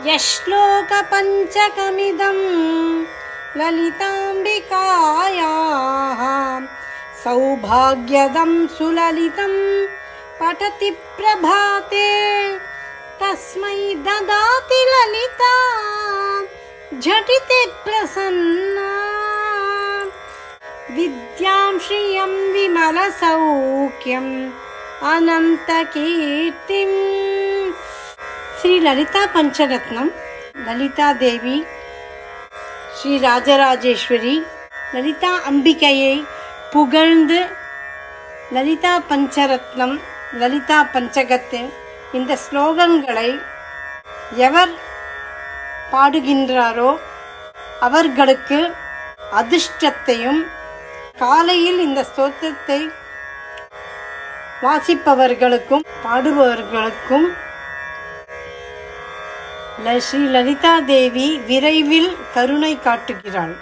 यश्लोकपञ्चकमिदं ललिताम्बिकायाः सौभाग्यदं सुललितं पठति प्रभाते तस्मै ददाति ललिता झटिति प्रसन्ना विद्यां श्रियं विमलसौख्यम् अनन्तकीर्तिम्. ஸ்ரீ லலிதா பஞ்சரத்னம், லலிதா தேவி, ஸ்ரீ ராஜராஜேஸ்வரி, லலிதா அம்பிகையை புகழ்ந்து லலிதா பஞ்சரத்னம், லலிதா பஞ்சகத்தின் இந்த ஸ்லோகங்களை எவர் பாடுகின்றாரோ அவர்களுக்கு அதிர்ஷ்டத்தையும், காலையில் இந்த ஸ்தோத்திரத்தை வாசிப்பவர்களுக்கும் பாடுபவர்களுக்கும் ஸ்ரீ லலிதா தேவி விரைவில் கருணை காட்டுகிறாள்.